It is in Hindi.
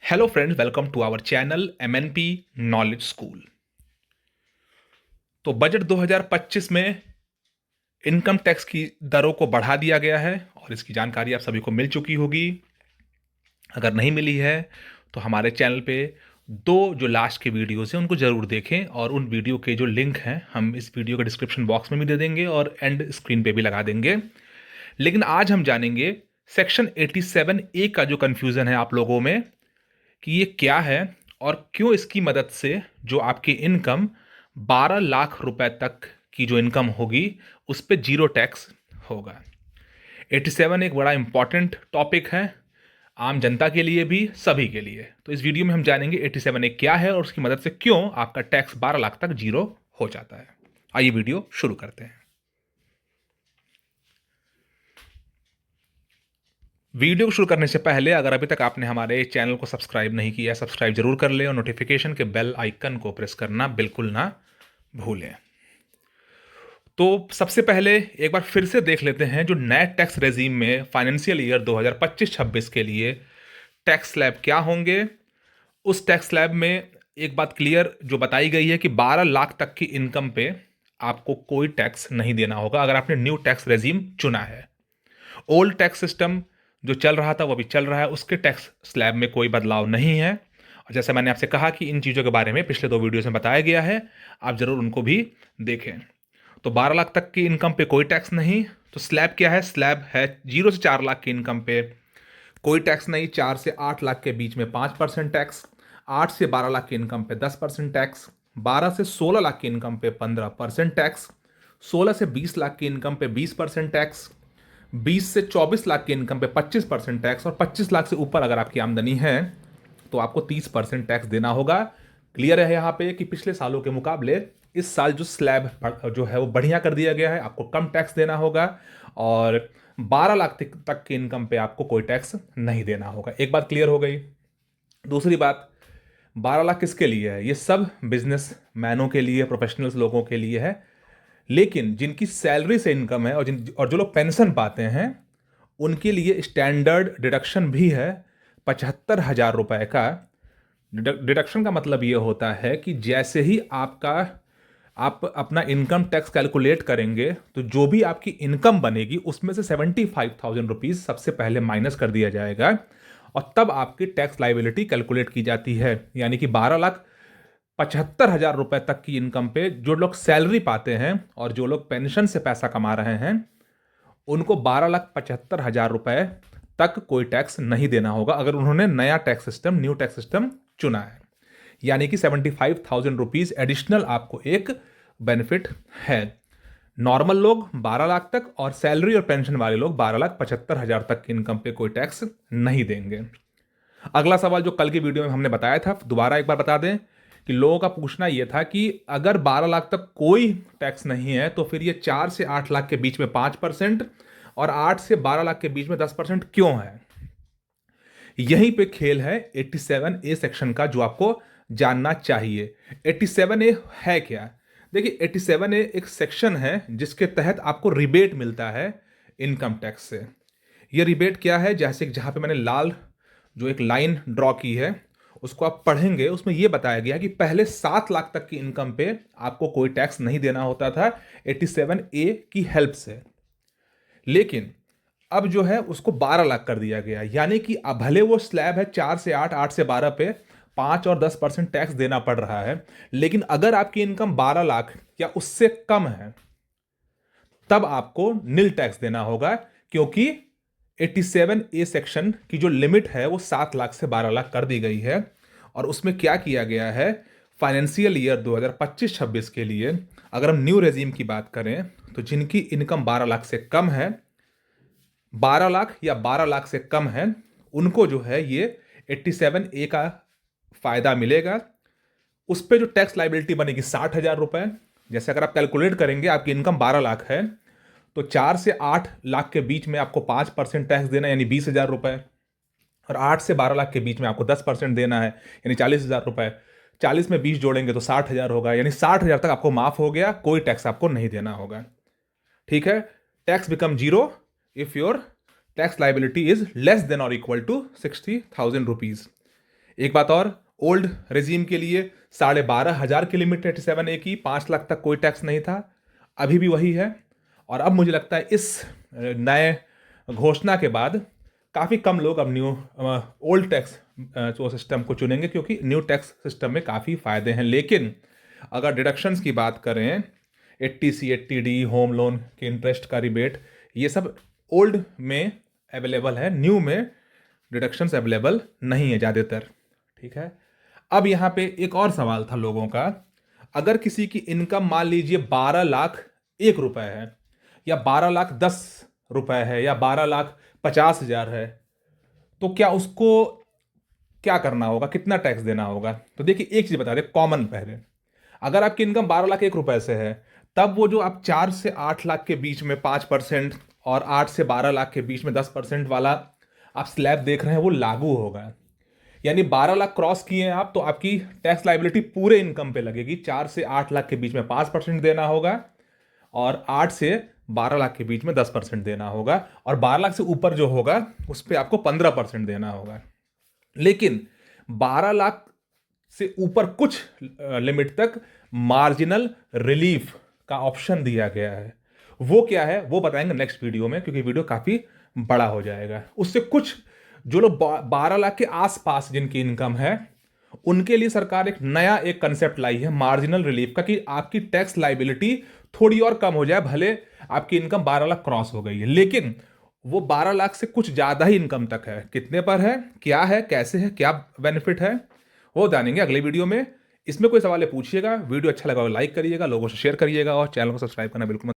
Hello friends, welcome to our channel MNP knowledge school. तो बजट 2025 में इनकम टैक्स की दरों को बढ़ा दिया गया है और इसकी जानकारी आप सभी को मिल चुकी होगी। अगर नहीं मिली है तो हमारे चैनल पे दो जो लास्ट के वीडियोस हैं उनको ज़रूर देखें और उन वीडियो के जो लिंक हैं हम इस वीडियो के डिस्क्रिप्शन बॉक्स में भी दे देंगे और एंड स्क्रीन पे भी लगा देंगे। लेकिन आज हम जानेंगे सेक्शन 87A का जो कन्फ्यूज़न है आप लोगों में कि ये क्या है और क्यों इसकी मदद से जो आपकी इनकम 12 लाख रुपए तक की जो इनकम होगी उस पे जीरो टैक्स होगा। 87 एक बड़ा इंपॉर्टेंट टॉपिक है आम जनता के लिए भी, सभी के लिए। तो इस वीडियो में हम जानेंगे 87 एक क्या है और उसकी मदद से क्यों आपका टैक्स 12 लाख तक जीरो हो जाता है। आइए वीडियो शुरू करते हैं। वीडियो को शुरू करने से पहले अगर अभी तक आपने हमारे चैनल को सब्सक्राइब नहीं किया, सब्सक्राइब जरूर कर लें और नोटिफिकेशन के बेल आइकन को प्रेस करना बिल्कुल ना भूलें। तो सबसे पहले एक बार फिर से देख लेते हैं जो नए टैक्स रेजीम में फाइनेंशियल ईयर 2025-26 के लिए टैक्स स्लैब क्या होंगे। उस टैक्स स्लैब में एक बात क्लियर जो बताई गई है कि 12 लाख तक की इनकम पे आपको कोई टैक्स नहीं देना होगा अगर आपने न्यू टैक्स रेजीम चुना है। ओल्ड टैक्स सिस्टम जो चल रहा था वो भी चल रहा है, उसके टैक्स स्लैब में कोई बदलाव नहीं है। और जैसे मैंने आपसे कहा कि इन चीज़ों के बारे में पिछले दो वीडियोस में बताया गया है, आप ज़रूर उनको भी देखें। तो 12 लाख तक की इनकम पे कोई टैक्स नहीं। तो स्लैब क्या है? स्लैब है 0 से 4 लाख की इनकम पे कोई टैक्स नहीं, 4 से 8 लाख के बीच में 5% टैक्स, 8 से 12 लाख की इनकम पे 10% टैक्स, 12 से 16 लाख की इनकम पे 15% टैक्स, 16 से 20 लाख की इनकम पे 20% टैक्स, 20 से 24 लाख की इनकम पे 25% टैक्स और 25 लाख से ऊपर अगर आपकी आमदनी है तो आपको 30% टैक्स देना होगा। क्लियर है यहाँ पे कि पिछले सालों के मुकाबले इस साल जो स्लैब जो है वो बढ़िया कर दिया गया है, आपको कम टैक्स देना होगा और 12 लाख तक की इनकम पे आपको कोई टैक्स नहीं देना होगा। एक बात क्लियर हो गई। दूसरी बात, 12 लाख किसके लिए है? ये सब बिजनेस मैनों के लिए, प्रोफेशनल्स लोगों के लिए है। लेकिन जिनकी सैलरी से इनकम है और जो लोग पेंशन पाते हैं उनके लिए स्टैंडर्ड डिडक्शन भी है 75,000 रुपए का। डिडक्शन का मतलब ये होता है कि जैसे ही आप अपना इनकम टैक्स कैलकुलेट करेंगे तो जो भी आपकी इनकम बनेगी उसमें से 75,000 रुपीज सबसे पहले माइनस कर दिया जाएगा और तब आपकी टैक्स लाइबिलिटी कैलकुलेट की जाती है। यानी कि 12,75,000 रुपए तक की इनकम पे जो लोग सैलरी पाते हैं और जो लोग पेंशन से पैसा कमा रहे हैं उनको 12,75,000 रुपए तक कोई टैक्स नहीं देना होगा अगर उन्होंने नया tax system, new tax system चुना है। यानी कि 75,000 रुपीज एडिशनल आपको एक बेनिफिट है। नॉर्मल लोग 12 लाख तक और सैलरी और पेंशन वाले लोग 12,75,000 तक की इनकम पे कोई टैक्स नहीं देंगे। अगला सवाल जो कल की वीडियो में हमने बताया था, दोबारा एक बार बता दें कि लोगों का पूछना यह था कि अगर 12 लाख तक कोई टैक्स नहीं है तो फिर ये 4 से 8 लाख के बीच में 5% और 8 से 12 लाख के बीच में 10% क्यों है? यहीं पे खेल है 87A सेक्शन का जो आपको जानना चाहिए। 87A है क्या? देखिए, 87A एक सेक्शन है जिसके तहत आपको रिबेट मिलता है इनकम टैक्स से। यह रिबेट क्या है? जैसे जहां पे मैंने लाल जो एक लाइन ड्रॉ की है उसको आप पढ़ेंगे, उसमें यह बताया गया कि पहले 7 लाख तक की इनकम पे आपको कोई टैक्स नहीं देना होता था 87A की हेल्प से। लेकिन अब जो है उसको 12 लाख कर दिया गया। यानी कि अब भले वो स्लैब है 4 से 8, 8 से 12 पे 5 और 10% टैक्स देना पड़ रहा है, लेकिन अगर आपकी इनकम 12 लाख या उससे कम है तब आपको नील टैक्स देना होगा, क्योंकि 87A सेक्शन की जो लिमिट है वो 7 लाख से 12 लाख कर दी गई है। और उसमें क्या किया गया है, फाइनेंशियल ईयर 2025-26 के लिए अगर हम न्यू रेजीम की बात करें तो जिनकी इनकम 12 लाख से कम है, 12 लाख या 12 लाख से कम है, उनको जो है ये 87A का फायदा मिलेगा। उस पर जो टैक्स लाइबिलिटी बनेगी 60,000 रुपए। जैसे अगर आप कैलकुलेट करेंगे, आपकी इनकम 12 लाख है तो 4 से 8 लाख के बीच में आपको 5% टैक्स देना यानी 20,000 रुपए, और 8 से 12 लाख के बीच में आपको 10% देना है यानी 40,000 रुपए। 40 में 20 जोड़ेंगे तो 60,000 होगा, यानी 60,000 तक आपको माफ हो गया, कोई टैक्स आपको नहीं देना होगा। ठीक है, tax become zero if your tax liability is less than और इक्वल टू 60,000 रुपीज। एक बात और, ओल्ड रेजीम के लिए 12,500 की लिमिट है 87A की, 5 लाख तक कोई टैक्स नहीं था, अभी भी वही है। और अब मुझे लगता है इस नए घोषणा के बाद काफ़ी कम लोग अब न्यू ओल्ड टैक्स जो सिस्टम को चुनेंगे, क्योंकि न्यू टैक्स सिस्टम में काफ़ी फ़ायदे हैं। लेकिन अगर डिडक्शंस की बात करें, 80C 80D, होम लोन के इंटरेस्ट का रिबेट, ये सब ओल्ड में अवेलेबल है, न्यू में डिडक्शंस अवेलेबल नहीं है ज़्यादातर। ठीक है, अब यहाँ पे एक और सवाल था लोगों का, अगर किसी की इनकम मान लीजिए 12,01,000 है, या 12,10,00,000 है, या 12,50,000 है, तो क्या उसको क्या करना होगा, कितना टैक्स देना होगा? तो देखिए, एक चीज बता दें कॉमन पहले, अगर आपकी इनकम 12,01,000 से है, तब वो जो आप 4 से 8 लाख के बीच में 5% और 8 से 12 लाख के बीच में 10% वाला आप स्लैब देख रहे हैं, वो लागू होगा। यानी 12 लाख क्रॉस किए हैं आप, तो आपकी टैक्स लाइबिलिटी पूरे इनकम पे लगेगी। 4 से 8 लाख के बीच में 5% देना होगा, और 8 से 12 लाख के बीच में 10% देना होगा, और 12 लाख से ऊपर जो होगा उस पर आपको 15% देना होगा। लेकिन 12 लाख से ऊपर कुछ लिमिट तक मार्जिनल रिलीफ का ऑप्शन दिया गया है। वो क्या है वो बताएंगे नेक्स्ट वीडियो में, क्योंकि वीडियो काफी बड़ा हो जाएगा। उससे कुछ जो लोग 12 लाख के आसपास जिनकी इनकम है, उनके लिए सरकार एक कंसेप्ट लाई है मार्जिनल रिलीफ का, कि आपकी टैक्स लाइबिलिटी थोड़ी और कम हो जाए, भले आपकी इनकम 12 लाख क्रॉस हो गई है, लेकिन वो 12 लाख से कुछ ज्यादा ही इनकम तक है। कितने पर है, कैसे है, क्या बेनिफिट है, वो जानेंगे अगले वीडियो में। इसमें कोई सवाल है पूछिएगा। वीडियो अच्छा लगा हो लाइक करिएगा, लोगों से शेयर करिएगा, और चैनल को सब्सक्राइब करना बिल्कुल मत